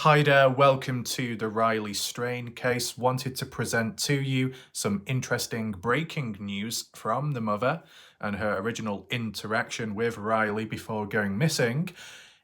Hi there, welcome to the Riley Strain case. Wanted to present to you some interesting breaking news from the mother and her original interaction with Riley before going missing.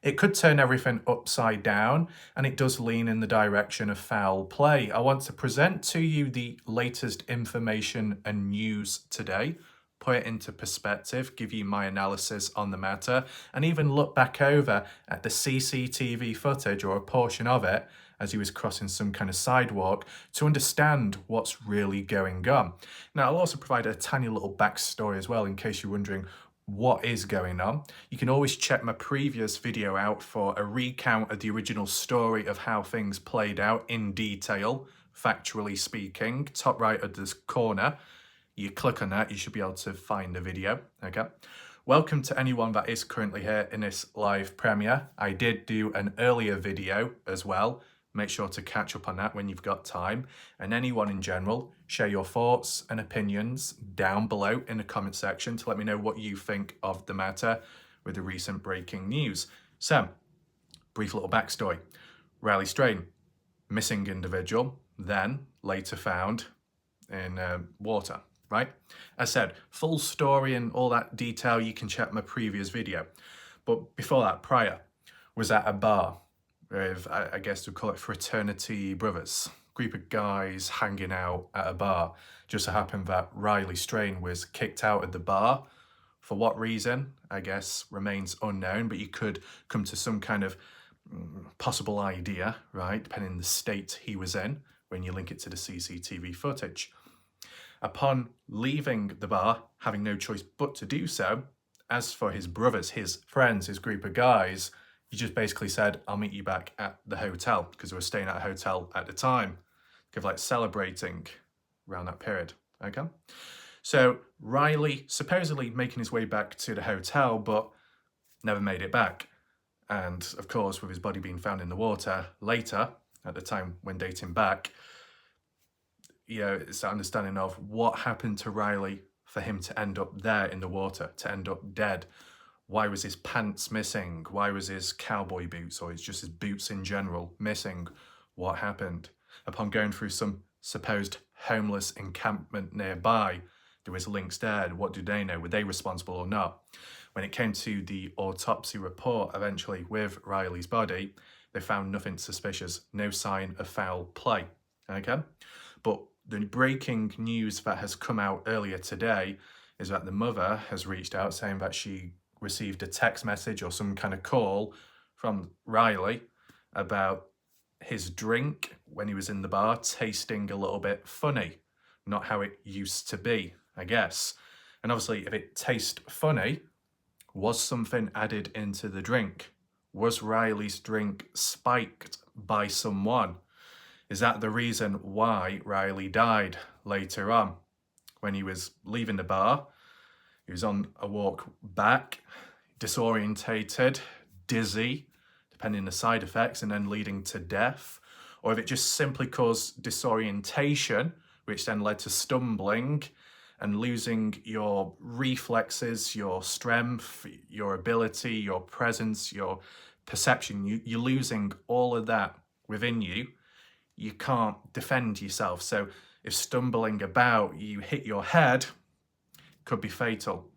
It could turn everything upside down, and it does lean in the direction of foul play. I want to present to you the latest information and news today, put it into perspective, give you my analysis on the matter, and even look back over at the CCTV footage or a portion of it as he was crossing some kind of sidewalk to understand what's really going on. Now, I'll also provide a tiny little backstory as well in case you're wondering what is going on. You can always check my previous video out for a recount of the original story of how things played out in detail, factually speaking, top right of this corner. You click on that, you should be able to find the video, okay? Welcome to anyone that is currently here in this live premiere. I did do an earlier video as well. Make sure to catch up on that when you've got time. And anyone in general, share your thoughts and opinions down below in the comment section to let me know what you think of the matter with the recent breaking news. So, brief little backstory. Riley Strain, missing individual, then later found in water. Right? As I said, full story and all that detail, you can check my previous video. But before that, prior, was at a bar with, I guess we'd call it fraternity brothers. Group of guys hanging out at a bar. Just so happened that Riley Strain was kicked out of the bar. For what reason, I guess, remains unknown, but you could come to some kind of possible idea, right, depending on the state he was in when you link it to the CCTV footage. Upon leaving the bar, having no choice but to do so, as for his brothers, his friends, his group of guys, he just basically said, I'll meet you back at the hotel, because we were staying at a hotel at the time, kind of like celebrating around that period, okay? So Riley supposedly making his way back to the hotel, but never made it back. And of course, with his body being found in the water later, at the time when dating back, it's the understanding of what happened to Riley for him to end up there in the water, to end up dead. Why was his pants missing? Why was his cowboy boots, or just his boots in general, missing? What happened? Upon going through some supposed homeless encampment nearby, there was links there. What do they know? Were they responsible or not? When it came to the autopsy report, eventually, with Riley's body, they found nothing suspicious, no sign of foul play, okay? But the breaking news that has come out earlier today is that the mother has reached out saying that she received a text message or some kind of call from Riley about his drink when he was in the bar tasting a little bit funny, not how it used to be, I guess. And obviously, if it tastes funny, was something added into the drink? Was Riley's drink spiked by someone? Is that the reason why Riley died later on? When he was leaving the bar, he was on a walk back, disorientated, dizzy, depending on the side effects, and then leading to death. Or if it just simply caused disorientation, which then led to stumbling and losing your reflexes, your strength, your ability, your presence, your perception. You're losing all of that within you. You can't defend yourself. So if stumbling about, you hit your head, could be fatal.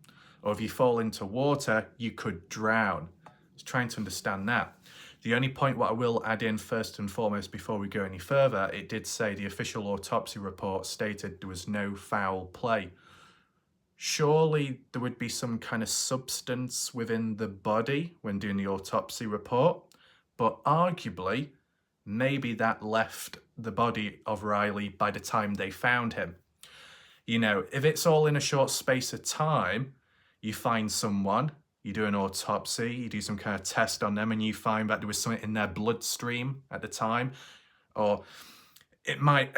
Or if you fall into water, you could drown. Just trying to understand that. The only point what I will add in first and foremost before we go any further, it did say the official autopsy report stated there was no foul play. Surely there would be some kind of substance within the body when doing the autopsy report, but arguably, maybe that left the body of Riley by the time they found him. If it's all in a short space of time, you find someone, you do an autopsy, you do some kind of test on them, and you find that there was something in their bloodstream at the time. Or it might,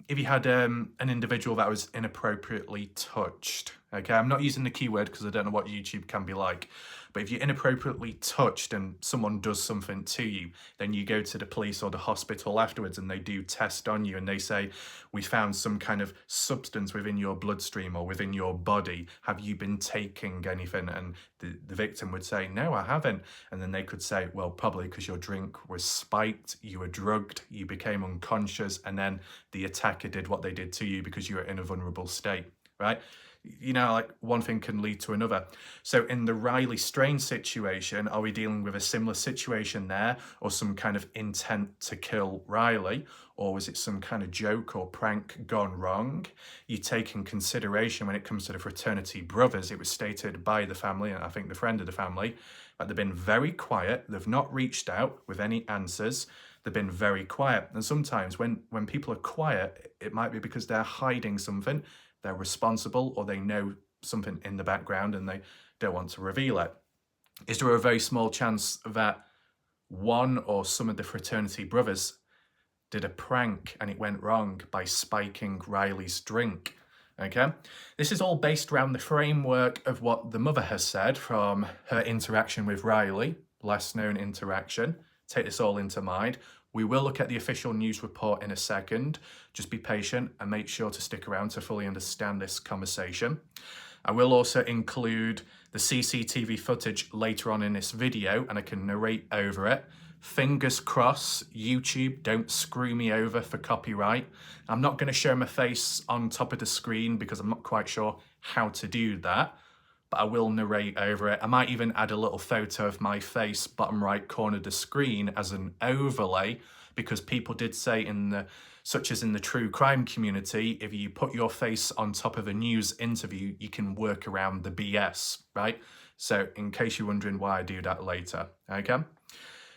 if you had an individual that was inappropriately touched, okay? I'm not using the keyword because I don't know what YouTube can be like. But But if you're inappropriately touched and someone does something to you, then you go to the police or the hospital afterwards and they do test on you and they say, we found some kind of substance within your bloodstream or within your body. Have you been taking anything? And the victim would say, no, I haven't. And then they could say, well, probably because your drink was spiked, you were drugged, you became unconscious, and then the attacker did what they did to you because you were in a vulnerable state, right? You know, like one thing can lead to another. So in the Riley Strain situation, are we dealing with a similar situation there, or some kind of intent to kill Riley, or was it some kind of joke or prank gone wrong? You take in consideration when it comes to the fraternity brothers, it was stated by the family, and I think the friend of the family, that they've been very quiet. They've not reached out with any answers. They've been very quiet. And sometimes when people are quiet, it might be because they're hiding something, they're responsible, or they know something in the background and they don't want to reveal it. Is there a very small chance that one or some of the fraternity brothers did a prank and it went wrong by spiking Riley's drink? Okay, this is all based around the framework of what the mother has said from her interaction with Riley, last known interaction. Take this all into mind. We will look at the official news report in a second. Just be patient and make sure to stick around to fully understand this conversation. I will also include the CCTV footage later on in this video and I can narrate over it. Fingers crossed, YouTube, don't screw me over for copyright. I'm not going to show my face on top of the screen because I'm not quite sure how to do that, but I will narrate over it. I might even add a little photo of my face bottom right corner of the screen as an overlay, because people did say such as in the true crime community, if you put your face on top of a news interview, you can work around the BS, right? So in case you're wondering why I do that later, okay?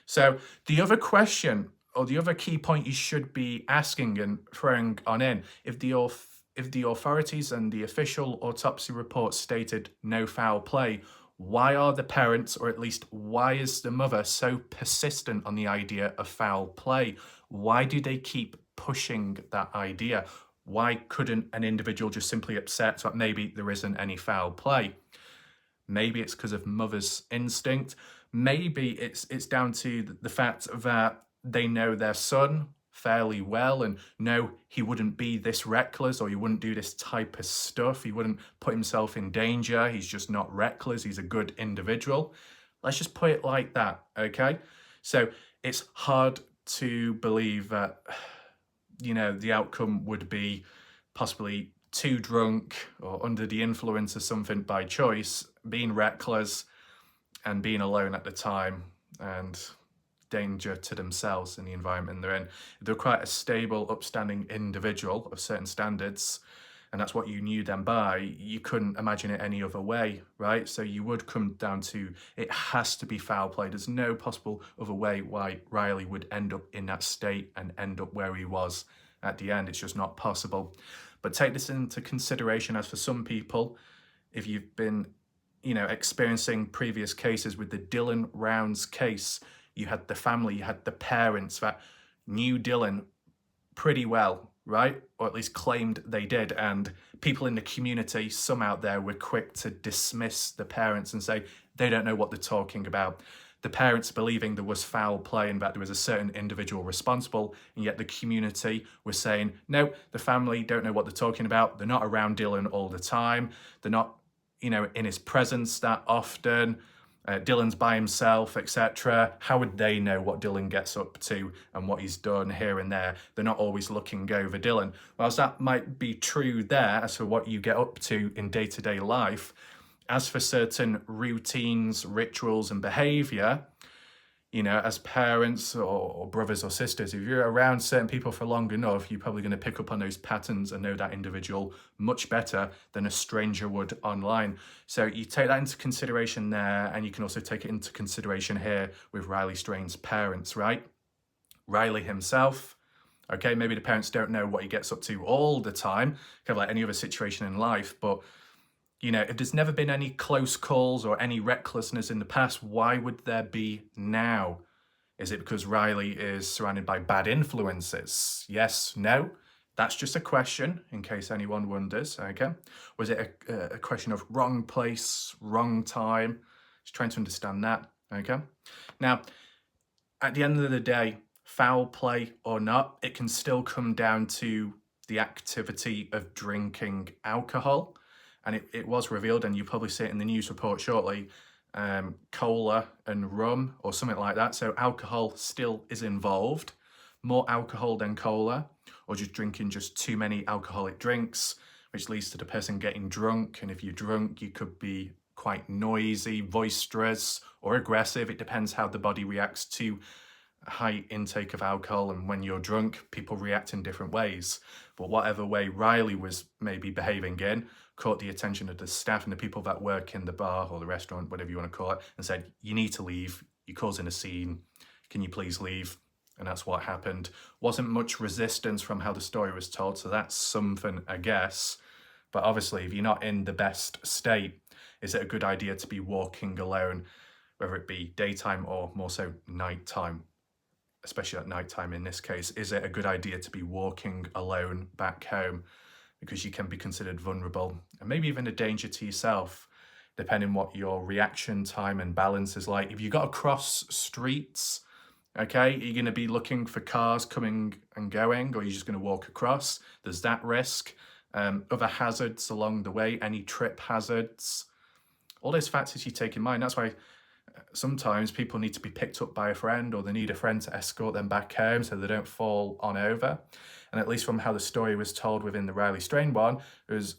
So the other question, or the other key point you should be asking and throwing on in, if the authorities and the official autopsy report stated no foul play, why are the parents, or at least why is the mother, so persistent on the idea of foul play? Why do they keep pushing that idea? Why couldn't an individual just simply accept that maybe there isn't any foul play? Maybe it's because of mother's instinct. Maybe it's down to the fact that they know their son fairly well and know he wouldn't be this reckless, or he wouldn't do this type of stuff. He wouldn't put himself in danger. He's just not reckless. He's a good individual. Let's just put it like that, okay? So it's hard to believe that, you know, the outcome would be possibly too drunk or under the influence of something by choice, being reckless and being alone at the time, and danger to themselves in the environment they're in. They're quite a stable, upstanding individual of certain standards, and that's what you knew them by. You couldn't imagine it any other way, right? So you would come down to, it has to be foul play. There's no possible other way why Riley would end up in that state and end up where he was at the end. It's just not possible. But take this into consideration, as for some people, if you've been, you know, experiencing previous cases with the Dylan Rounds case, you had the family, you had the parents that knew Dylan pretty well, right? Or at least claimed they did. And people in the community, some out there, were quick to dismiss the parents and say they don't know what they're talking about. The parents believing there was foul play and that there was a certain individual responsible, and yet the community was saying, no, the family don't know what they're talking about. They're not around Dylan all the time. They're not, you know, in his presence that often. Dylan's by himself, etc. How would they know what Dylan gets up to and what he's done here and there? They're not always looking over Dylan. Whilst that might be true there as for what you get up to in day-to-day life, as for certain routines, rituals and behaviour, you know, as parents or brothers or sisters, if you're around certain people for long enough, you're probably going to pick up on those patterns and know that individual much better than a stranger would online. So you take that into consideration there, and you can also take it into consideration here with Riley Strain's parents, right? Riley himself, okay, maybe the parents don't know what he gets up to all the time, kind of like any other situation in life, but you know, if there's never been any close calls or any recklessness in the past, why would there be now? Is it because Riley is surrounded by bad influences? Yes, no? That's just a question, in case anyone wonders, okay? Was it a question of wrong place, wrong time? Just trying to understand that, okay? Now, at the end of the day, foul play or not, it can still come down to the activity of drinking alcohol. And it was revealed, and you probably see it in the news report shortly, cola and rum or something like that. So alcohol still is involved, more alcohol than cola, or just drinking just too many alcoholic drinks, which leads to the person getting drunk. And if you're drunk, you could be quite noisy, boisterous, or aggressive. It depends how the body reacts to high intake of alcohol, and when you're drunk, people react in different ways. But whatever way Riley was maybe behaving in caught the attention of the staff and the people that work in the bar or the restaurant, whatever you want to call it, and said, you need to leave, you're causing a scene, can you please leave? And that's what happened. Wasn't much resistance from how the story was told, so that's something, I guess. But obviously, if you're not in the best state, is it a good idea to be walking alone, whether it be daytime or more so nighttime? Especially at nighttime in this case, is it a good idea to be walking alone back home? Because you can be considered vulnerable and maybe even a danger to yourself, depending what your reaction time and balance is like. If you got to cross streets, okay, you're going to be looking for cars coming and going, or you're just going to walk across. There's that risk. Other hazards along the way, any trip hazards, all those factors you take in mind. That's why sometimes people need to be picked up by a friend, or they need a friend to escort them back home so they don't fall on over. And at least from how the story was told within the Riley Strain one, there was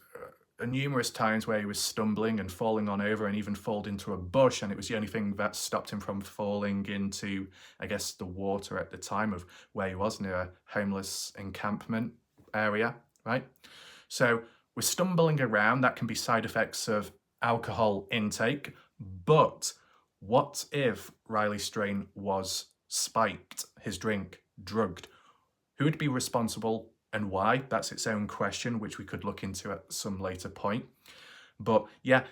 numerous times where he was stumbling and falling on over and even fall into a bush, and it was the only thing that stopped him from falling into, I guess, the water at the time of where he was, near a homeless encampment area, right? So we're stumbling around. That can be side effects of alcohol intake. But what if Riley Strain was spiked, his drink drugged? Who would be responsible and why? That's its own question, which we could look into at some later point. But yeah,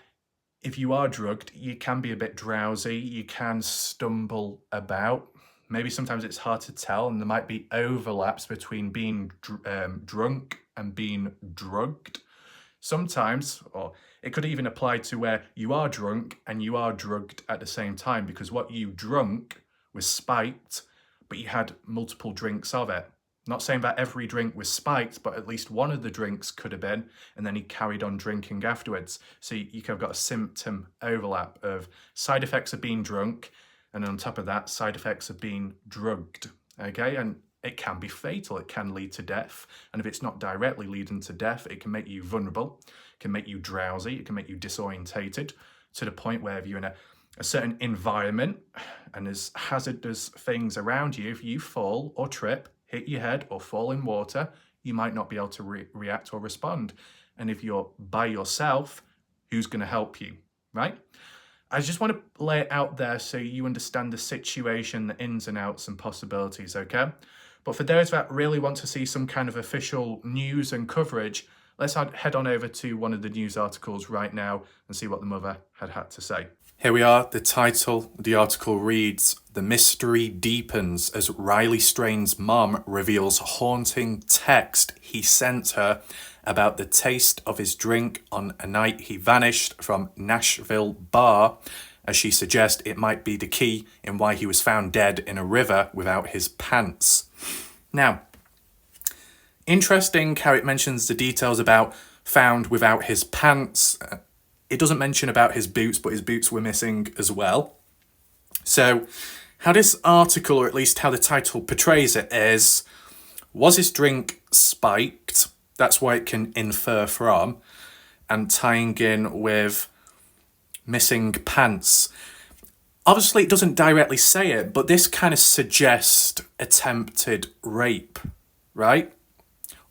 if you are drugged, you can be a bit drowsy, you can stumble about. Maybe sometimes it's hard to tell, and there might be overlaps between being drunk and being drugged. Sometimes, or it could even apply to where you are drunk and you are drugged at the same time, because what you drunk was spiked, but you had multiple drinks of it. Not saying that every drink was spiked, but at least one of the drinks could have been, and then he carried on drinking afterwards. So you could have got a symptom overlap of side effects of being drunk, and on top of that, side effects of being drugged, okay? And it can be fatal, it can lead to death. And if it's not directly leading to death, it can make you vulnerable, it can make you drowsy, it can make you disorientated, to the point where if you're in a certain environment and there's hazardous things around you, if you fall or trip, hit your head or fall in water, you might not be able to react or respond. And if you're by yourself, who's going to help you, right? I just want to lay it out there so you understand the situation, the ins and outs and possibilities, okay? But for those that really want to see some kind of official news and coverage, let's head on over to one of the news articles right now and see what the mother had to say. Here we are. The title of the article reads, "The mystery deepens as Riley Strain's mom reveals haunting text he sent her about the taste of his drink on a night he vanished from Nashville bar, as she suggests it might be the key in why he was found dead in a river without his pants." Now, interesting how it mentions the details about found without his pants. It doesn't mention about his boots, but his boots were missing as well. So how this article, or at least how the title portrays it, is, was his drink spiked? That's what it can infer from. And tying in with missing pants. Obviously, it doesn't directly say it, but this kind of suggests attempted rape, right?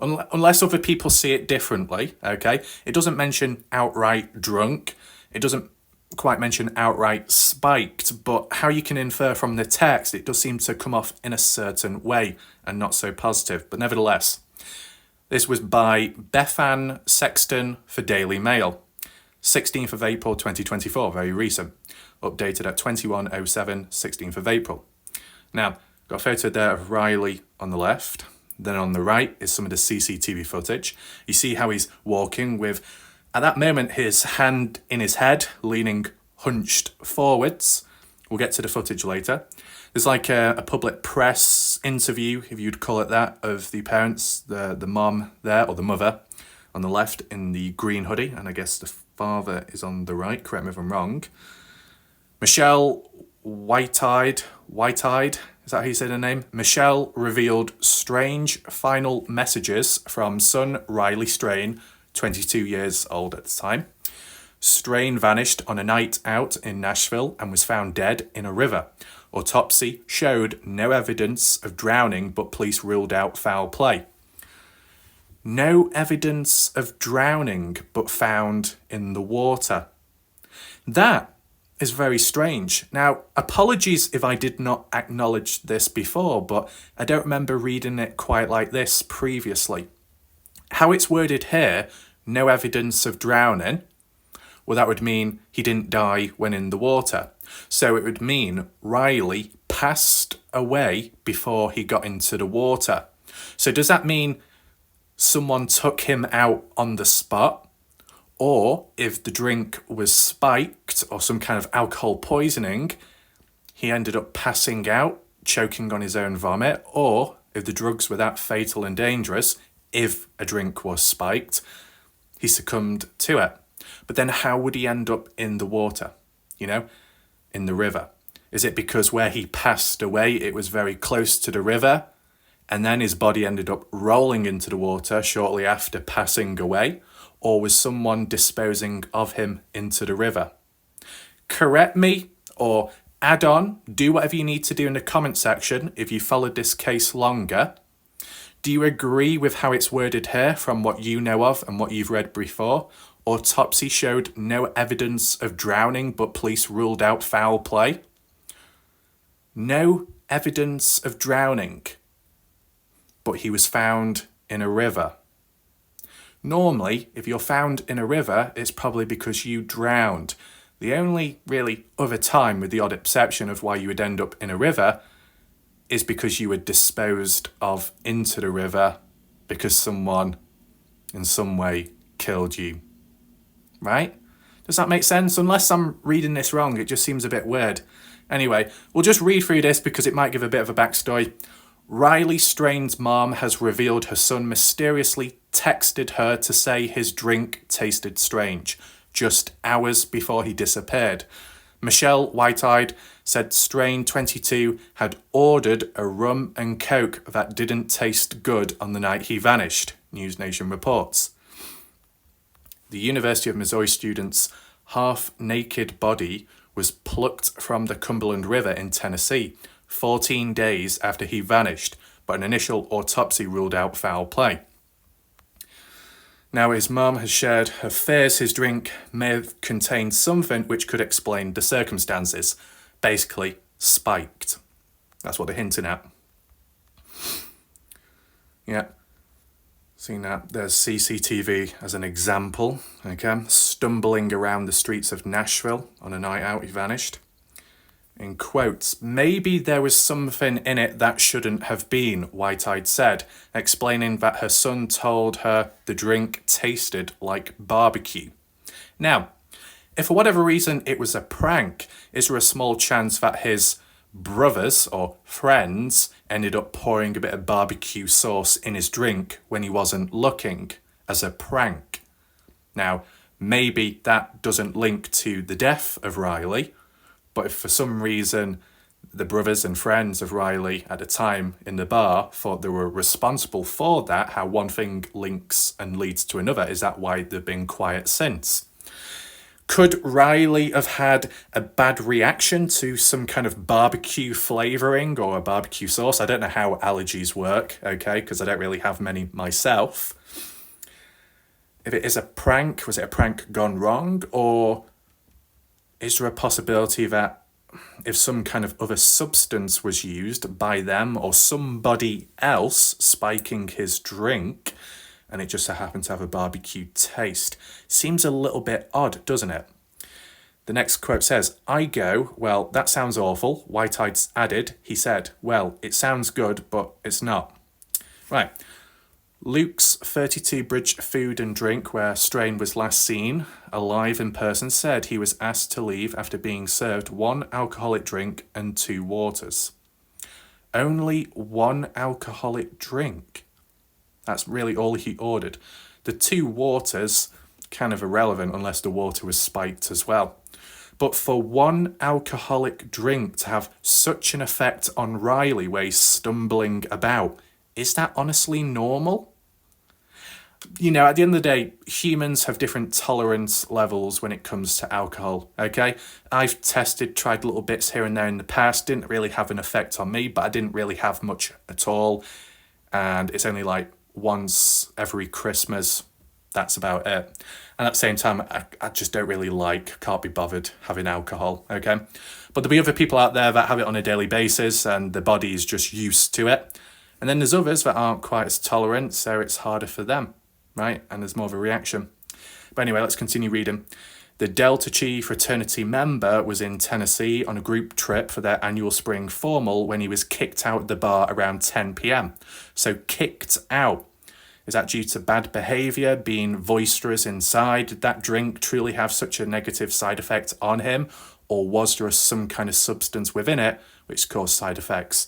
Unless other people see it differently, okay? It doesn't mention outright drunk. It doesn't quite mention outright spiked, but how you can infer from the text, it does seem to come off in a certain way and not so positive. But nevertheless, this was by Bethan Sexton for Daily Mail, 16th of April 2024, very recent, updated at 21:07, 16th of April. Now, got a photo there of Riley on the left. Then on the right is some of the CCTV footage. You see how he's walking with, at that moment, his hand in his head, leaning hunched forwards. We'll get to the footage later. There's like a public press interview, if you'd call it that, of the parents, the mom there, or the mother on the left in the green hoodie, and I guess the father is on the right, correct me if I'm wrong. Michelle White-eyed, is that how you say the name? Michelle revealed strange final messages from son Riley Strain, 22 years old at the time. Strain vanished on a night out in Nashville and was found dead in a river. Autopsy showed no evidence of drowning, but police ruled out foul play. No evidence of drowning, but found in the water. That is very strange. Now, apologies if I did not acknowledge this before, but I don't remember reading it quite like this previously. How it's worded here, no evidence of drowning, well, that would mean he didn't die when in the water. So it would mean Riley passed away before he got into the water. So does that mean someone took him out on the spot? Or if the drink was spiked or some kind of alcohol poisoning, he ended up passing out, choking on his own vomit? Or if the drugs were that fatal and dangerous, if a drink was spiked, he succumbed to it. But then how would he end up in the water, in the river? Is it because where he passed away, it was very close to the river, and then his body ended up rolling into the water shortly after passing away? Or was someone disposing of him into the river? Correct me or add on, do whatever you need to do in the comment section if you followed this case longer. Do you agree with how it's worded here from what you know of and what you've read before? Autopsy showed no evidence of drowning, but police ruled out foul play. No evidence of drowning, but he was found in a river. Normally, if you're found in a river, it's probably because you drowned. The only really other time, with the odd exception of why you would end up in a river, is because you were disposed of into the river because someone in some way killed you. Right? Does that make sense? Unless I'm reading this wrong, it just seems a bit weird. Anyway, we'll just read through this because it might give a bit of a backstory. Riley Strain's mom has revealed her son mysteriously texted her to say his drink tasted strange, just hours before he disappeared. Michelle White-eyed said Strain, 22, had ordered a rum and coke that didn't taste good on the night he vanished, News Nation reports. The University of Missouri student's half-naked body was plucked from the Cumberland River in Tennessee 14 days after he vanished, but an initial autopsy ruled out foul play. Now, his mum has shared her fears his drink may have contained something which could explain the circumstances. Basically, spiked. That's what they're hinting at. Yeah. Seen that. There's CCTV as an example. Okay. Stumbling around the streets of Nashville on a night out, he vanished. In quotes, maybe there was something in it that shouldn't have been, White-eyed said, explaining that her son told her the drink tasted like barbecue. Now, if for whatever reason it was a prank, is there a small chance that his brothers or friends ended up pouring a bit of barbecue sauce in his drink when he wasn't looking as a prank? Now, maybe that doesn't link to the death of Riley, but if for some reason the brothers and friends of Riley at the time in the bar thought they were responsible for that, how one thing links and leads to another, is that why they've been quiet since? Could Riley have had a bad reaction to some kind of barbecue flavouring or a barbecue sauce? I don't know how allergies work, okay, because I don't really have many myself. If it is a prank, was it a prank gone wrong? Or is there a possibility that if some kind of other substance was used by them or somebody else spiking his drink and it just so happened to have a barbecue taste? Seems a little bit odd, doesn't it? The next quote says, I go, well, that sounds awful. White-eyed added, he said, well, it sounds good, but it's not. Right. Luke's 32 Bridge Food and Drink, where Strain was last seen alive in person, said he was asked to leave after being served 1 alcoholic drink and 2 waters. Only 1 alcoholic drink. That's really all he ordered. The 2 waters, kind of irrelevant unless the water was spiked as well. But for 1 alcoholic drink to have such an effect on Riley where he's stumbling about, is that honestly normal? You know, at the end of the day, humans have different tolerance levels when it comes to alcohol, okay? I've tried little bits here and there in the past, didn't really have an effect on me, but I didn't really have much at all. And it's only like once every Christmas, that's about it. And at the same time, I just don't really can't be bothered having alcohol, okay? But there'll be other people out there that have it on a daily basis and the body is just used to it. And then there's others that aren't quite as tolerant, so it's harder for them, right? And there's more of a reaction. But anyway, let's continue reading. The Delta Chi fraternity member was in Tennessee on a group trip for their annual spring formal when he was kicked out of the bar around 10 p.m. So kicked out. Is that due to bad behaviour, being boisterous inside? Did that drink truly have such a negative side effect on him? Or was there some kind of substance within it which caused side effects?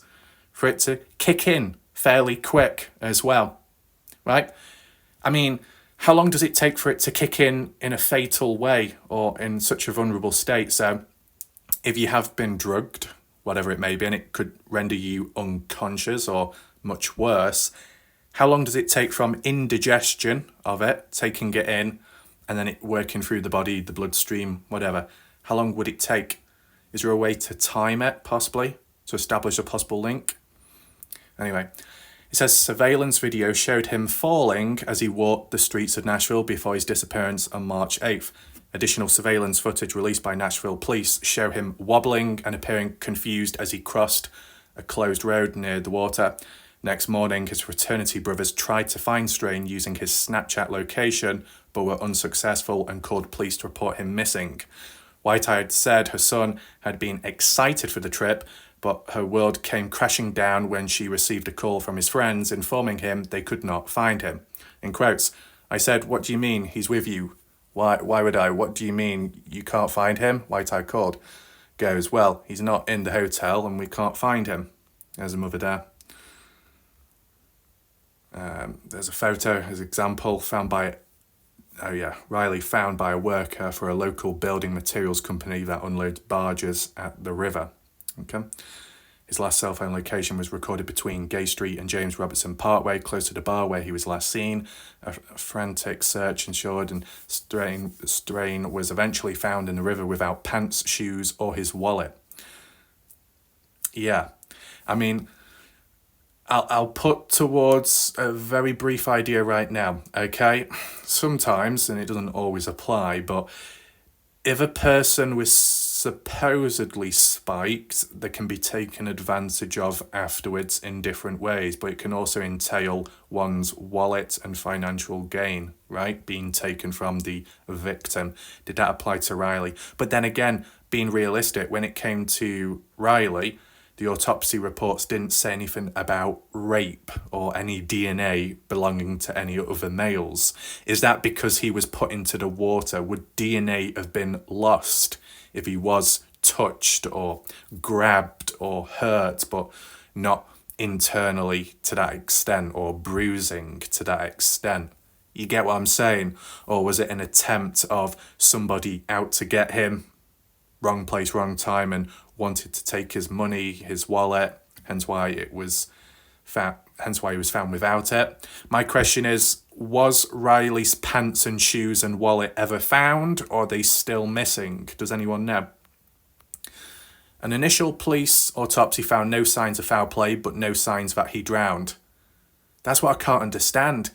For it to kick in fairly quick as well, right? I mean, how long does it take for it to kick in a fatal way or in such a vulnerable state? So if you have been drugged, whatever it may be, and it could render you unconscious or much worse, how long does it take from indigestion of it, taking it in, and then it working through the body, the bloodstream, whatever? How long would it take? Is there a way to time it, possibly, to establish a possible link? Anyway, it says surveillance video showed him falling as he walked the streets of Nashville before his disappearance on March 8th. Additional surveillance footage released by Nashville police show him wobbling and appearing confused as he crossed a closed road near the water. Next morning, his fraternity brothers tried to find Strain using his Snapchat location, but were unsuccessful and called police to report him missing. Whitehead said her son had been excited for the trip, but her world came crashing down when she received a call from his friends informing him they could not find him. In quotes, I said, "What do you mean he's with you? Why would I? What do you mean you can't find him?" Whitehead called. Goes, "Well, he's not in the hotel and we can't find him." There's a mother there. There's a photo as example Riley found by a worker for a local building materials company that unloads barges at the river. Okay. His last cell phone location was recorded between Gay Street and James Robertson Parkway, close to the bar where he was last seen. A frantic search ensured, and Strain was eventually found in the river without pants, shoes, or his wallet. Yeah, I mean, I'll put towards a very brief idea right now, okay? Sometimes, and it doesn't always apply, but if a person was supposedly spiked, they can be taken advantage of afterwards in different ways, but it can also entail one's wallet and financial gain, right? Being taken from the victim. Did that apply to Riley? But then again, being realistic, when it came to Riley, the autopsy reports didn't say anything about rape or any DNA belonging to any other males. Is that because he was put into the water? Would DNA have been lost if he was touched or grabbed or hurt, but not internally to that extent, or bruising to that extent? You get what I'm saying? Or was it an attempt of somebody out to get him, wrong place, wrong time, and wanted to take his money, his wallet, hence why he was found without it? My question is, was Riley's pants and shoes and wallet ever found, or are they still missing? Does anyone know? An initial police autopsy found no signs of foul play, but no signs that he drowned. That's what I can't understand.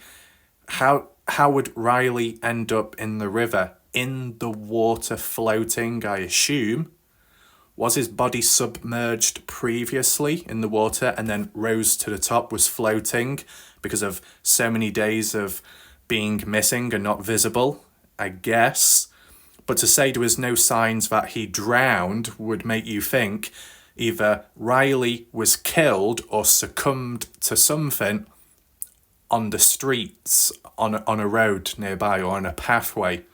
How would Riley end up in the river? In the water floating, I assume. Was his body submerged previously in the water and then rose to the top, was floating because of so many days of being missing and not visible? I guess. But to say there was no signs that he drowned would make you think either Riley was killed or succumbed to something on the streets, on a road nearby or on a pathway,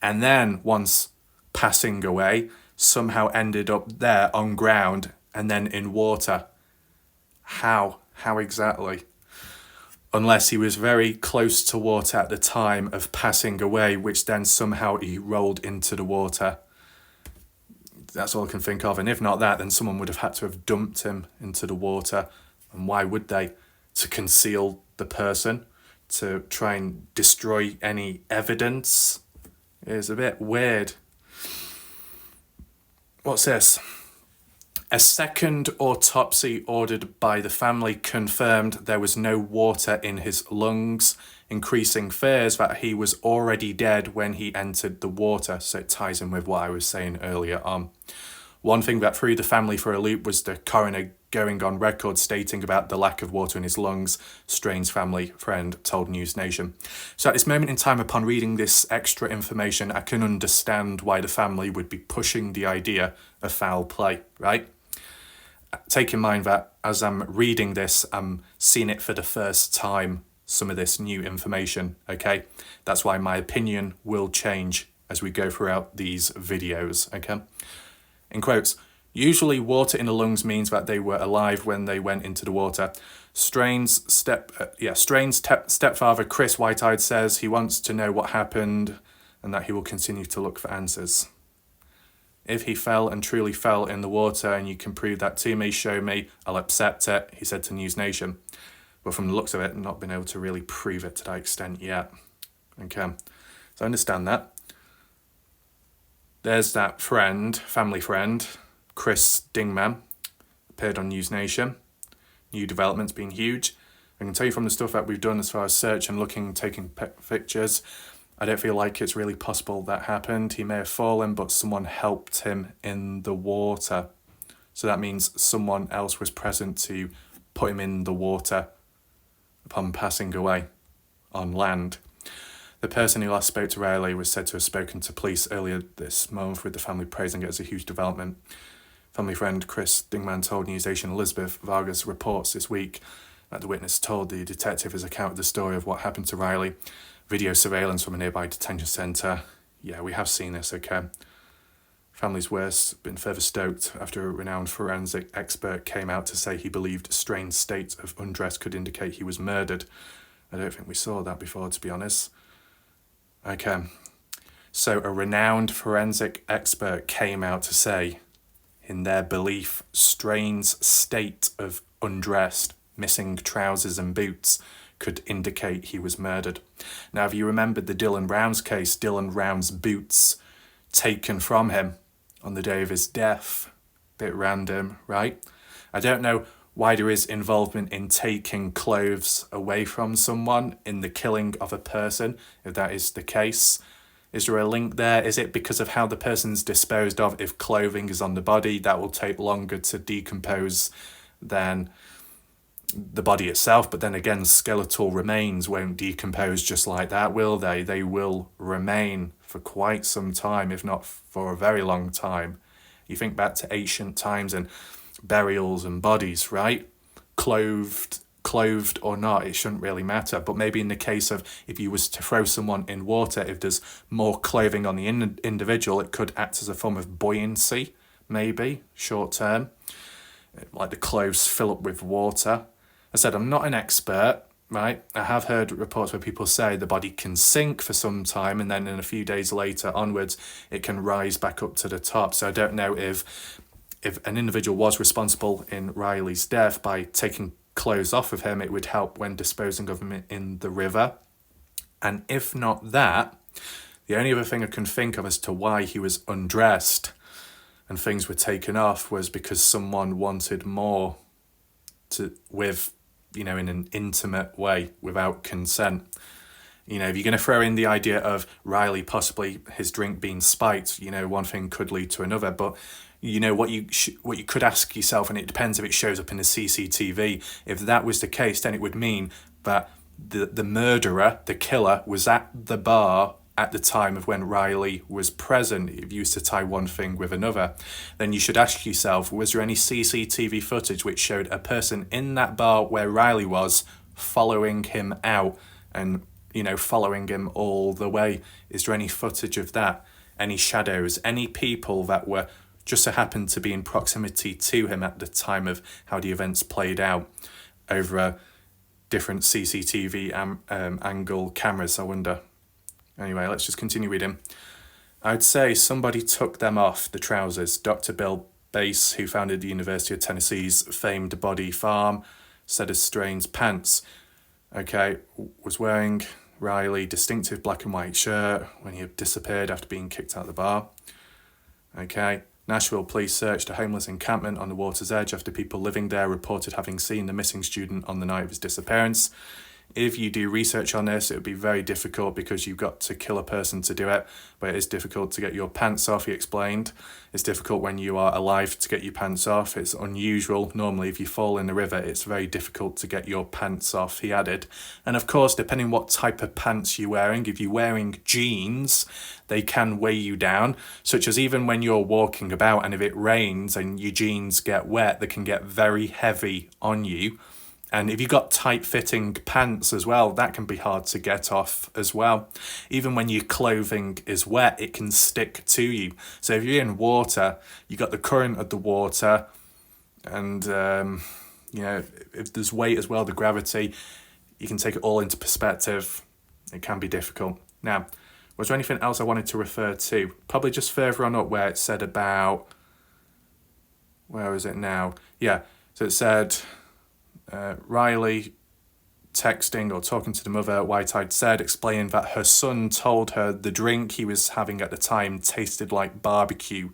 and then once passing away, somehow ended up there on ground and then in water. How? How exactly? Unless he was very close to water at the time of passing away, which then somehow he rolled into the water. That's all I can think of. And if not that, then someone would have had to have dumped him into the water. And why would they? To conceal the person, to try and destroy any evidence. It's a bit weird. What's this? A second autopsy ordered by the family confirmed there was no water in his lungs, increasing fears that he was already dead when he entered the water. So it ties in with what I was saying earlier on. One thing that threw the family for a loop was the coroner going on record stating about the lack of water in his lungs, Strain's family friend told News Nation. So at this moment in time, upon reading this extra information, I can understand why the family would be pushing the idea of foul play, right? Take in mind that as I'm reading this, I'm seeing it for the first time, some of this new information, okay? That's why my opinion will change as we go throughout these videos, okay? In quotes, usually water in the lungs means that they were alive when they went into the water. Strain's stepfather, Chris Whitehead, says he wants to know what happened and that he will continue to look for answers. If he fell and truly fell in the water and you can prove that to me, show me, I'll accept it, he said to News Nation. But from the looks of it, not been able to really prove it to that extent yet. Okay, so I understand that. There's that friend, family friend, Chris Dingman, appeared on News Nation. New developments been huge. I can tell you from the stuff that we've done as far as search and looking, taking pictures, I don't feel like it's really possible that happened. He may have fallen, but someone helped him in the water. So that means someone else was present to put him in the water upon passing away on land. The person who last spoke to Riley was said to have spoken to police earlier this month, with the family praising it as a huge development. Family friend Chris Dingman told News Nation Elizabeth Vargas reports this week that the witness told the detective his account of the story of what happened to Riley. Video surveillance from a nearby detention centre. Yeah, we have seen this, okay. Family's worse, been further stoked after a renowned forensic expert came out to say he believed Strain's state of undress could indicate he was murdered. I don't think we saw that before, to be honest. Okay, so a renowned forensic expert came out to say, in their belief, Strain's state of undressed, missing trousers and boots, could indicate he was murdered. Now, if you remembered the Dylan Rounds case, Dylan Rounds' boots taken from him on the day of his death. Bit random, right? I don't know why there is involvement in taking clothes away from someone in the killing of a person, if that is the case. Is there a link there? Is it because of how the person's disposed of? If clothing is on the body, that will take longer to decompose than the body itself. But then again, skeletal remains won't decompose just like that, will they? They will remain for quite some time, if not for a very long time. You think back to ancient times and burials and bodies, right? Clothed or not, it shouldn't really matter. But maybe in the case of if you was to throw someone in water, if there's more clothing on the individual, it could act as a form of buoyancy, maybe, short term. Like the clothes fill up with water. I said, I'm not an expert, right? I have heard reports where people say the body can sink for some time and then in a few days later onwards, it can rise back up to the top. So I don't know if an individual was responsible in Riley's death by taking clothes off of him, it would help when disposing of him in the river. And if not that, the only other thing I can think of as to why he was undressed and things were taken off was because someone wanted more in an intimate way without consent. You know, if you're going to throw in the idea of Riley possibly his drink being spiked, one thing could lead to another. But what you could ask yourself, and it depends if it shows up in the CCTV, if that was the case, then it would mean that the murderer, the killer, was at the bar at the time of when Riley was present. If you used to tie one thing with another, then you should ask yourself, was there any CCTV footage which showed a person in that bar where Riley was following him out and, following him all the way? Is there any footage of that? Any shadows? Any people that were just so happened to be in proximity to him at the time of how the events played out over different CCTV angle cameras, I wonder. Anyway, let's just continue reading. I'd say somebody took them off, the trousers. Dr. Bill Bass, who founded the University of Tennessee's famed body farm, said of Strain's pants. Okay, was wearing Riley distinctive black and white shirt when he had disappeared after being kicked out of the bar. Okay, Nashville police searched a homeless encampment on the water's edge after people living there reported having seen the missing student on the night of his disappearance. If you do research on this, it would be very difficult because you've got to kill a person to do it, but it is difficult to get your pants off, he explained. It's difficult when you are alive to get your pants off. It's unusual. Normally, if you fall in the river, it's very difficult to get your pants off, he added. And of course, depending what type of pants you're wearing, if you're wearing jeans, they can weigh you down, such as even when you're walking about and if it rains and your jeans get wet, they can get very heavy on you. And if you've got tight-fitting pants as well, that can be hard to get off as well. Even when your clothing is wet, it can stick to you. So if you're in water, you got the current of the water, and if there's weight as well, the gravity, you can take it all into perspective. It can be difficult. Now, was there anything else I wanted to refer to? Probably just further on up where it said about... Where is it now? Yeah, so it said... Riley texting or talking to the mother, Whitehead said, explaining that her son told her the drink he was having at the time tasted like barbecue,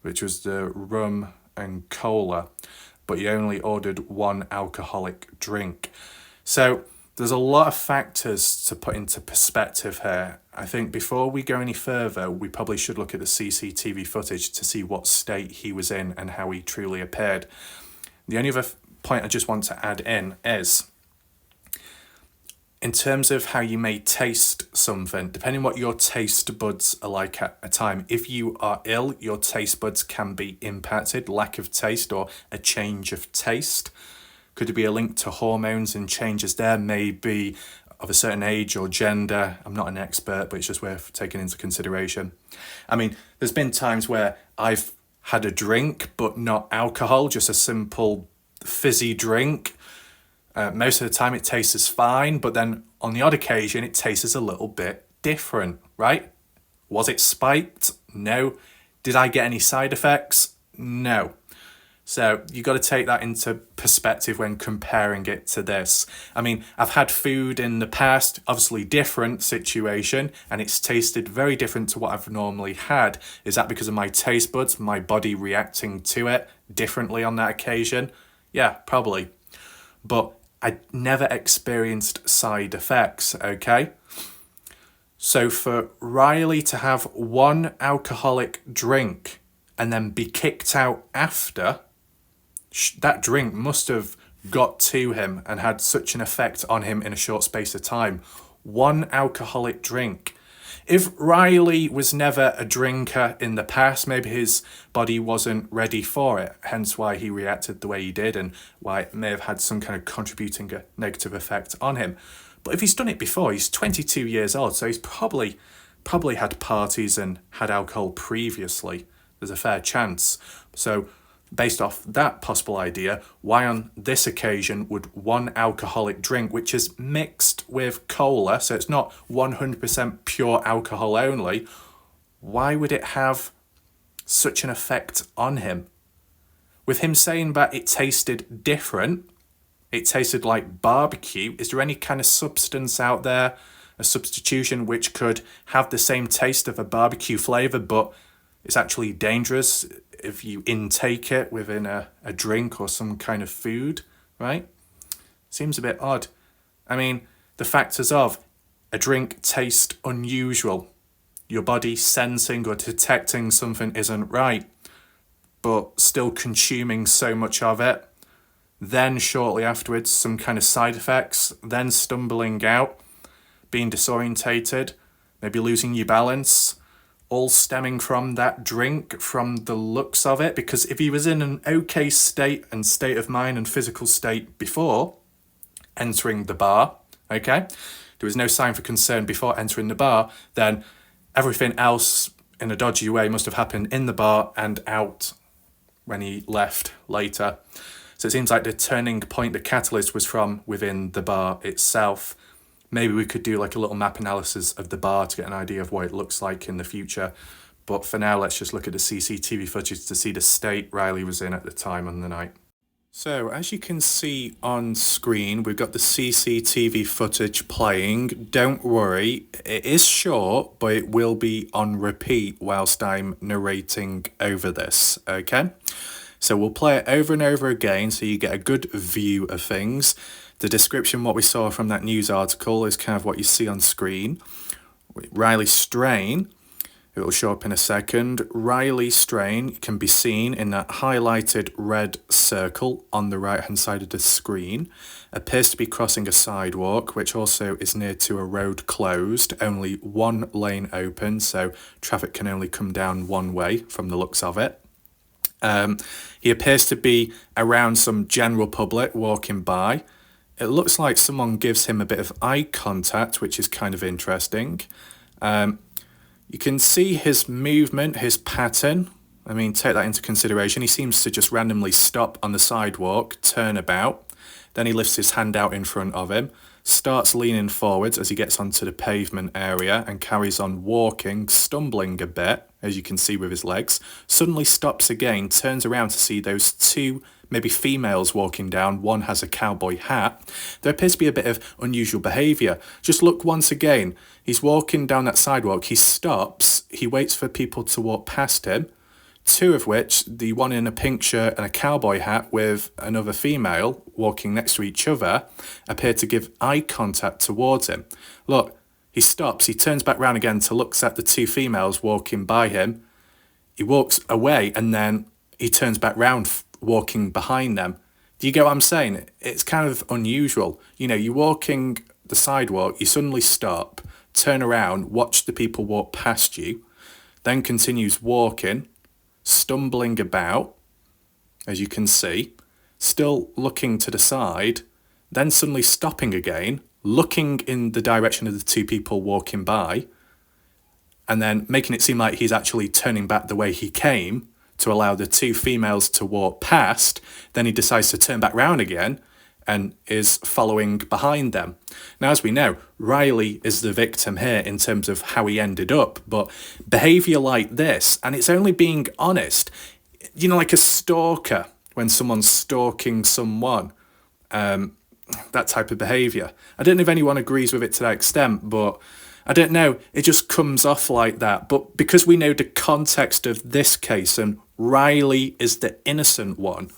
which was the rum and cola, but he only ordered one alcoholic drink. So there's a lot of factors to put into perspective here. I think before we go any further, we probably should look at the CCTV footage to see what state he was in and how he truly appeared. The only other point I just want to add in is, in terms of how you may taste something, depending what your taste buds are like at a time, if you are ill, your taste buds can be impacted, lack of taste or a change of taste. Could it be a link to hormones and changes there, maybe of a certain age or gender? I'm not an expert, but it's just worth taking into consideration. I mean, there's been times where I've had a drink, but not alcohol, just a simple fizzy drink. Most of the time it tastes fine, but then on the odd occasion it tastes a little bit different, right? Was it spiked? No. Did I get any side effects? No. So you got to take that into perspective when comparing it to this. I mean, I've had food in the past, obviously different situation, and it's tasted very different to what I've normally had. Is that because of my taste buds, my body reacting to it differently on that occasion? Yeah, probably. But I never experienced side effects, okay? So for Riley to have one alcoholic drink and then be kicked out after, that drink must have got to him and had such an effect on him in a short space of time. One alcoholic drink. If Riley was never a drinker in the past, maybe his body wasn't ready for it, hence why he reacted the way he did and why it may have had some kind of contributing a negative effect on him. But if he's done it before, he's 22 years old, so he's probably had parties and had alcohol previously. There's a fair chance. So based off that possible idea, why on this occasion would one alcoholic drink, which is mixed with cola, so it's not 100% pure alcohol only, why would it have such an effect on him? With him saying that it tasted different, it tasted like barbecue, is there any kind of substance out there, a substitution which could have the same taste of a barbecue flavour, but it's actually dangerous if you intake it within a drink or some kind of food, right? Seems a bit odd. I mean, the factors of a drink taste unusual, your body sensing or detecting something isn't right, but still consuming so much of it, then shortly afterwards some kind of side effects, then stumbling out, being disorientated, maybe losing your balance, all stemming from that drink, from the looks of it. Because if he was in an okay state and state of mind and physical state before, entering the bar, okay? There was no sign for concern before entering the bar, then everything else in a dodgy way must have happened in the bar and out when he left later. So it seems like the turning point, the catalyst, was from within the bar itself. Maybe we could do like a little map analysis of the bar to get an idea of what it looks like in the future. But for now, let's just look at the CCTV footage to see the state Riley was in at the time on the night. So as you can see on screen, we've got the CCTV footage playing. Don't worry, it is short, but it will be on repeat whilst I'm narrating over this, okay? So we'll play it over and over again so you get a good view of things. The description, what we saw from that news article, is kind of what you see on screen. Riley Strain, it will show up in a second. Riley Strain can be seen in that highlighted red circle on the right hand side of the screen. Appears to be crossing a sidewalk, which also is near to a road closed. Only one lane open, so traffic can only come down one way from the looks of it. He appears to be around some general public walking by. It looks like someone gives him a bit of eye contact, which is kind of interesting. You can see his movement, his pattern. I mean, take that into consideration. He seems to just randomly stop on the sidewalk, turn about. Then he lifts his hand out in front of him, starts leaning forwards as he gets onto the pavement area and carries on walking, stumbling a bit, as you can see with his legs. Suddenly stops again, turns around to see those two maybe females walking down. One has a cowboy hat. There appears to be a bit of unusual behaviour. Just look once again. He's walking down that sidewalk. He stops. He waits for people to walk past him. Two of which, the one in a pink shirt and a cowboy hat with another female walking next to each other, appear to give eye contact towards him. Look, he stops. He turns back round again to look at the two females walking by him. He walks away and then he turns back round, walking behind them. Do you get what I'm saying? It's kind of unusual. You know, you're walking the sidewalk, you suddenly stop, turn around, watch the people walk past you, then continues walking, stumbling about, as you can see, still looking to the side, then suddenly stopping again, looking in the direction of the two people walking by, and then making it seem like he's actually turning back the way he came to allow the two females to walk past. Then he decides to turn back round again and is following behind them. Now, as we know, Riley is the victim here in terms of how he ended up, but behaviour like this, and it's only being honest, you know, like a stalker, when someone's stalking someone, that type of behaviour. I don't know if anyone agrees with it to that extent, but I don't know, it just comes off like that. But because we know the context of this case and Riley is the innocent one,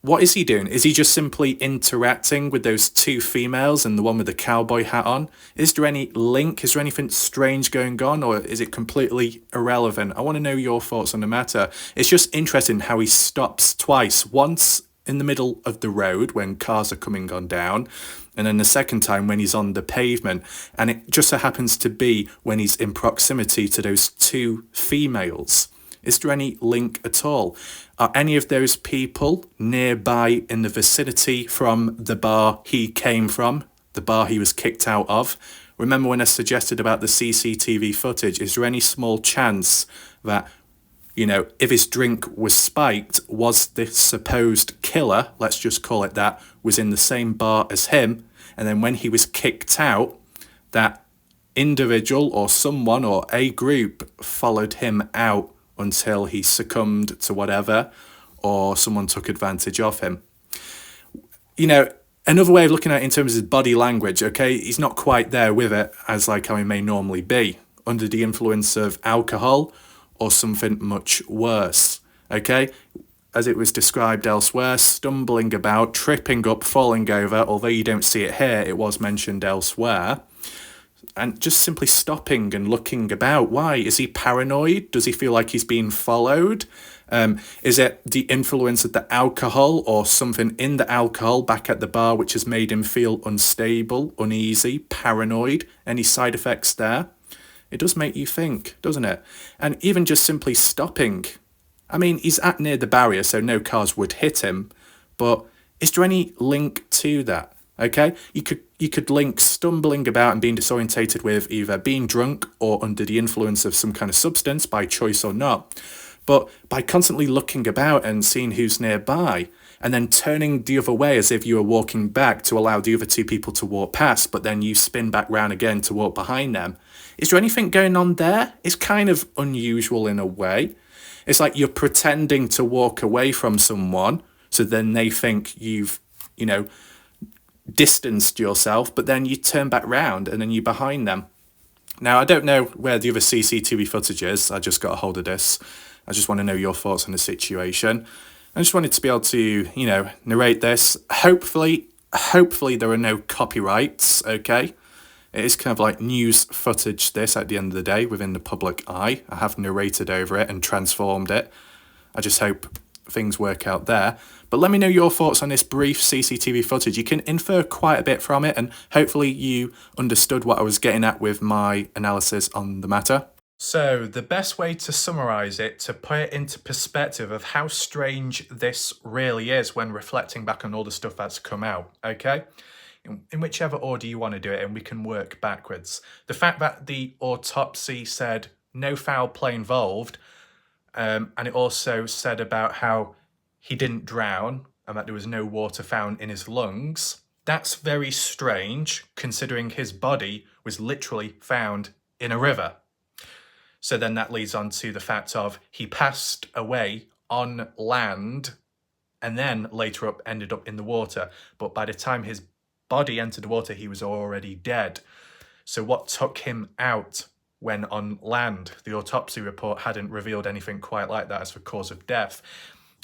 what is he doing? Is he just simply interacting with those two females and the one with the cowboy hat on? Is there any link? Is there anything strange going on, or is it completely irrelevant? I want to know your thoughts on the matter. It's just interesting how he stops twice. Once in the middle of the road when cars are coming on down, and then the second time when he's on the pavement. And it just so happens to be when he's in proximity to those two females. Is there any link at all? Are any of those people nearby in the vicinity from the bar he came from, the bar he was kicked out of? Remember when I suggested about the CCTV footage, is there any small chance that, you know, if his drink was spiked, was this supposed killer, let's just call it that, was in the same bar as him, and then when he was kicked out, that individual or someone or a group followed him out until he succumbed to whatever, or someone took advantage of him. You know, another way of looking at it in terms of body language, okay, he's not quite there with it as like how he may normally be, under the influence of alcohol or something much worse, okay? As it was described elsewhere, stumbling about, tripping up, falling over, although you don't see it here, it was mentioned elsewhere. And just simply stopping and looking about. Why? Is he paranoid? Does he feel like he's being followed? Is it the influence of the alcohol or something in the alcohol back at the bar which has made him feel unstable, uneasy, paranoid? Any side effects there? It does make you think, doesn't it? And even just simply stopping. I mean, he's at near the barrier, so no cars would hit him. But is there any link to that? Okay, you could link stumbling about and being disorientated with either being drunk or under the influence of some kind of substance by choice or not. But by constantly looking about and seeing who's nearby, and then turning the other way as if you were walking back to allow the other two people to walk past, but then you spin back round again to walk behind them. Is there anything going on there? It's kind of unusual in a way. It's like you're pretending to walk away from someone, so then they think you've, distanced yourself, but then you turn back round and then you're behind them. Now, I don't know where the other CCTV footage is. I just got a hold of this. I just want to know your thoughts on the situation. I just wanted to be able to, narrate this. Hopefully there are no copyrights, okay? It is kind of like news footage, this, at the end of the day, within the public eye. I have narrated over it and transformed it. I just hope things work out there. But let me know your thoughts on this brief CCTV footage. You can infer quite a bit from it, and hopefully you understood what I was getting at with my analysis on the matter. So the best way to summarise it, to put it into perspective of how strange this really is when reflecting back on all the stuff that's come out, okay? In whichever order you want to do it, and we can work backwards. The fact that the autopsy said no foul play involved, and it also said about how he didn't drown and that there was no water found in his lungs, that's very strange considering his body was literally found in a river. So then that leads on to the fact of he passed away on land and then later up ended up in the water. But by the time his body entered the water, he was already dead. So what took him out when on land? The autopsy report hadn't revealed anything quite like that as the cause of death.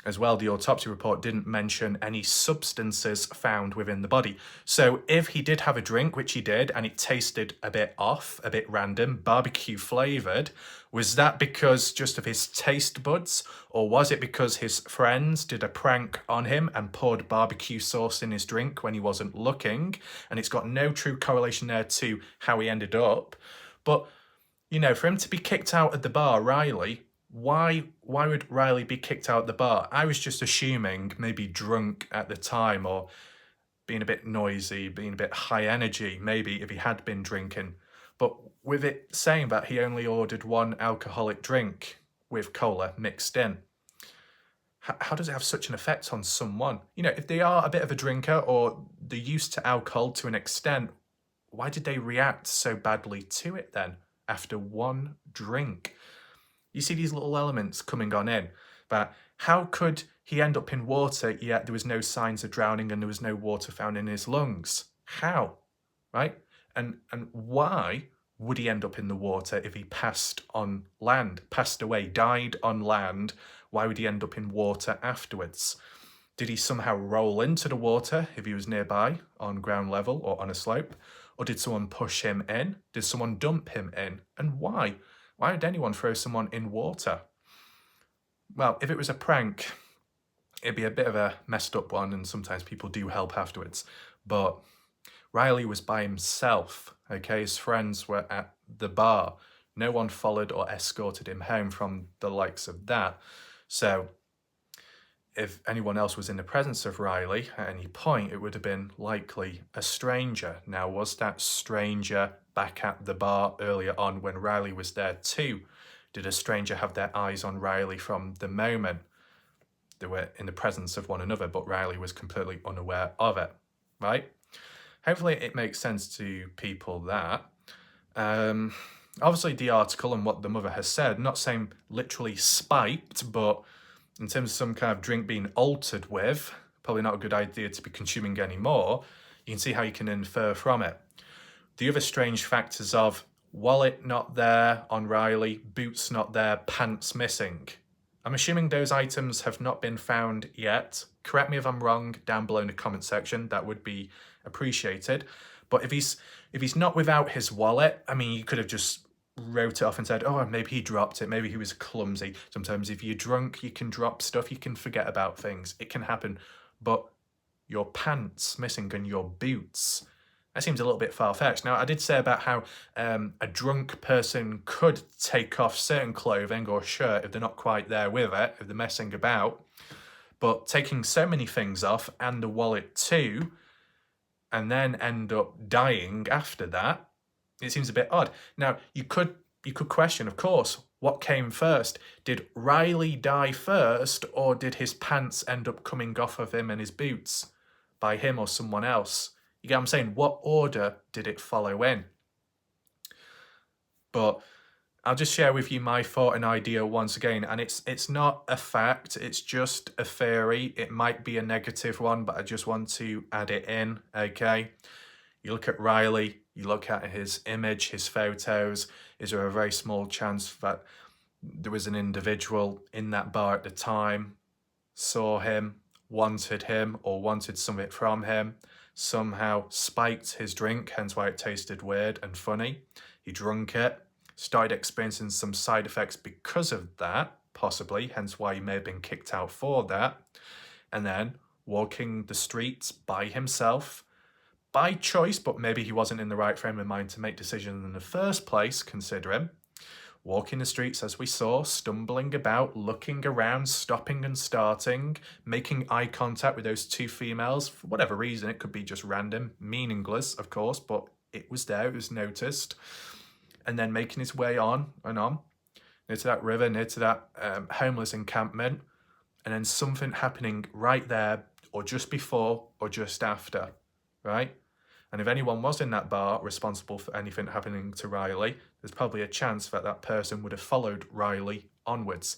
As well, the autopsy report didn't mention any substances found within the body. So if he did have a drink, which he did, and it tasted a bit off, a bit random, barbecue flavoured, was that because just of his taste buds? Or was it because his friends did a prank on him and poured barbecue sauce in his drink when he wasn't looking? And it's got no true correlation there to how he ended up. But, for him to be kicked out at the bar, Riley, why would Riley be kicked out at the bar? I was just assuming maybe drunk at the time or being a bit noisy, being a bit high energy, maybe if he had been drinking. But with it saying that he only ordered one alcoholic drink with cola mixed in, how does it have such an effect on someone? If they are a bit of a drinker or they're used to alcohol to an extent, why did they react so badly to it then after one drink? You see these little elements coming on in, but how could he end up in water yet there was no signs of drowning and there was no water found in his lungs? How? Right? And why would he end up in the water if he passed on land, passed away, died on land? Why would he end up in water afterwards? Did he somehow roll into the water if he was nearby on ground level or on a slope? Or did someone push him in? Did someone dump him in? And why? Why would anyone throw someone in water? Well, if it was a prank, it'd be a bit of a messed up one, and sometimes people do help afterwards. But Riley was by himself, okay? His friends were at the bar. No one followed or escorted him home from the likes of that. So if anyone else was in the presence of Riley at any point, it would have been likely a stranger. Now, was that stranger back at the bar earlier on when Riley was there too? Did a stranger have their eyes on Riley from the moment they were in the presence of one another, but Riley was completely unaware of it, right? Hopefully it makes sense to people that. Obviously the article and what the mother has said, not saying literally spiked, but in terms of some kind of drink being altered with, probably not a good idea to be consuming anymore, you can see how you can infer from it. The other strange factors of wallet not there on Riley, boots not there, pants missing. I'm assuming those items have not been found yet. Correct me if I'm wrong down below in the comment section, that would be appreciated. But if he's not without his wallet, I mean, you could have just wrote it off and said, oh, maybe he dropped it, maybe he was clumsy. Sometimes if you're drunk, you can drop stuff, you can forget about things, it can happen. But your pants missing and your boots, that seems a little bit far-fetched. Now, I did say about how a drunk person could take off certain clothing or shirt if they're not quite there with it, if they're messing about. But taking so many things off and the wallet too, and then end up dying after that, it seems a bit odd. Now, you could question, of course, what came first? Did Riley die first, or did his pants end up coming off of him and his boots by him or someone else? You get what I'm saying? What order did it follow in? But I'll just share with you my thought and idea once again, and it's not a fact, it's just a theory. It might be a negative one, but I just want to add it in, okay? You look at Riley, you look at his image, his photos, is there a very small chance that there was an individual in that bar at the time, saw him, or wanted something from him, somehow spiked his drink, hence why it tasted weird and funny. He drunk it, started experiencing some side effects because of that, possibly, hence why he may have been kicked out for that. And then walking the streets by himself, by choice, but maybe he wasn't in the right frame of mind to make decisions in the first place, consider him. Walking the streets as we saw, stumbling about, looking around, stopping and starting, making eye contact with those two females, for whatever reason. It could be just random, meaningless, of course, but it was there, it was noticed. And then making his way on and on, near to that river, near to that homeless encampment, and then something happening right there, or just before, or just after, right? And if anyone was in that bar responsible for anything happening to Riley, there's probably a chance that that person would have followed Riley onwards.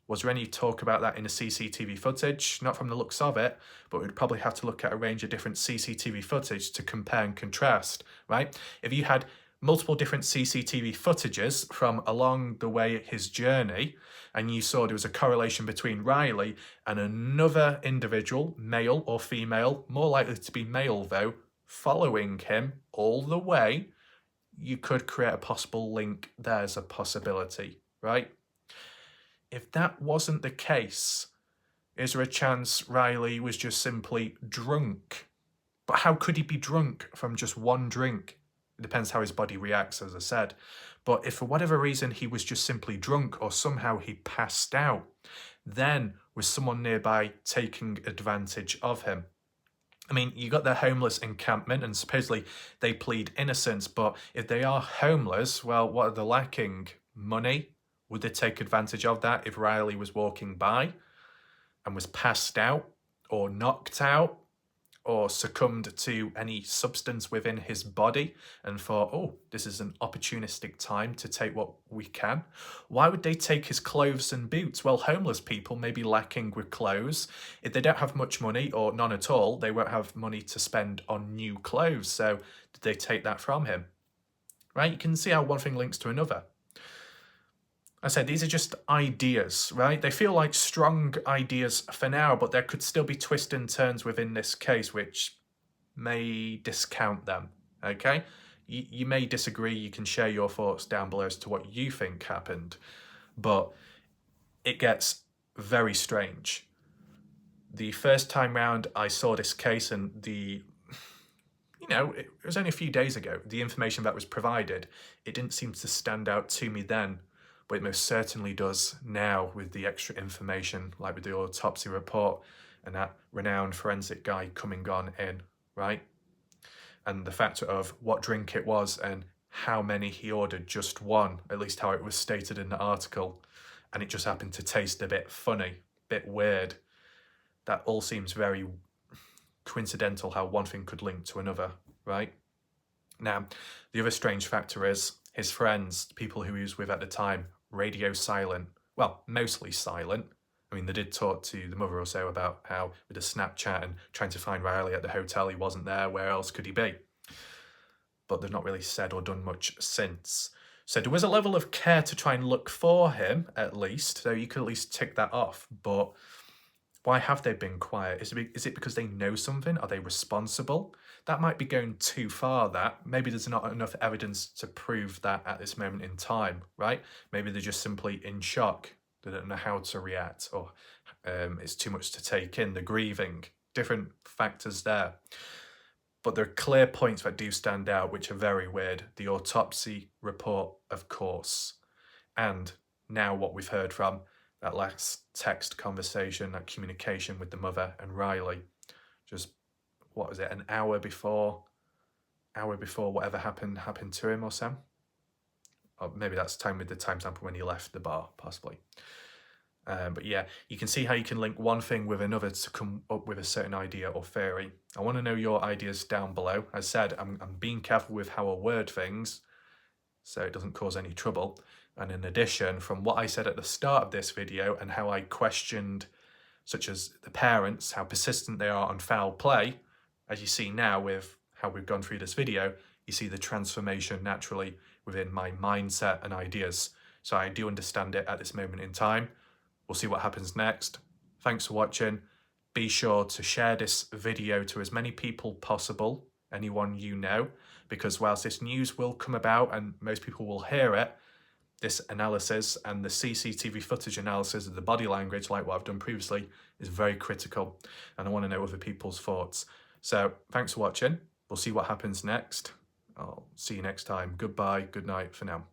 Was there any talk about that in the CCTV footage? Not from the looks of it, but we'd probably have to look at a range of different CCTV footage to compare and contrast, right? If you had multiple different CCTV footages from along the way his journey, and you saw there was a correlation between Riley and another individual, male or female, more likely to be male though, following him all the way, you could create a possible link. There's a possibility, right? If that wasn't the case, is there a chance Riley was just simply drunk? But how could he be drunk from just one drink? It depends how his body reacts, as I said. But if for whatever reason he was just simply drunk, or somehow he passed out, then was someone nearby taking advantage of him? I mean, you got their homeless encampment, and supposedly they plead innocence, but if they are homeless, well, what are they lacking? Money? Would they take advantage of that if Riley was walking by and was passed out or knocked out or succumbed to any substance within his body and thought, oh, this is an opportunistic time to take what we can? Why would they take his clothes and boots? Well, homeless people may be lacking with clothes. If they don't have much money or none at all, they won't have money to spend on new clothes. So did they take that from him? Right? You can see how one thing links to another. I said these are just ideas, right? They feel like strong ideas for now, but there could still be twists and turns within this case which may discount them, okay? You may disagree, you can share your thoughts down below as to what you think happened, but it gets very strange. The first time round I saw this case, and it was only a few days ago, the information that was provided, it didn't seem to stand out to me then, but it most certainly does now with the extra information, like with the autopsy report and that renowned forensic guy coming on in, right? And the factor of what drink it was and how many he ordered, just one, at least how it was stated in the article, and it just happened to taste a bit funny, a bit weird. That all seems very coincidental how one thing could link to another, right? Now, the other strange factor is his friends, people who he was with at the time, radio silent. Well, mostly silent. I mean, they did talk to the mother or so about how with a Snapchat and trying to find Riley at the hotel, he wasn't there, where else could he be? But they've not really said or done much since. So there was a level of care to try and look for him, at least, so you could at least tick that off. But why have they been quiet? Is it because they know something? Are they responsible? That might be going too far, that. Maybe there's not enough evidence to prove that at this moment in time, right? Maybe they're just simply in shock. They don't know how to react, or it's too much to take in. They're grieving. Different factors there. But there are clear points that do stand out, which are very weird. The autopsy report, of course. And now what we've heard from that last text conversation, that communication with the mother and Riley. Just what was it, an hour before whatever happened to him or Sam. Or maybe that's time with the timestamp when he left the bar, possibly. But yeah, you can see how you can link one thing with another to come up with a certain idea or theory. I want to know your ideas down below. As I said, I'm being careful with how I word things so it doesn't cause any trouble. And in addition, from what I said at the start of this video and how I questioned, such as the parents, how persistent they are on foul play, as you see now with how we've gone through this video, you see the transformation naturally within my mindset and ideas. So I do understand it at this moment in time. We'll see what happens next. Thanks for watching. Be sure to share this video to as many people possible, anyone you know, because whilst this news will come about and most people will hear it, this analysis and the CCTV footage analysis of the body language, like what I've done previously, is very critical, and I want to know other people's thoughts. So thanks for watching. We'll see what happens next. I'll see you next time. Goodbye, good night for now.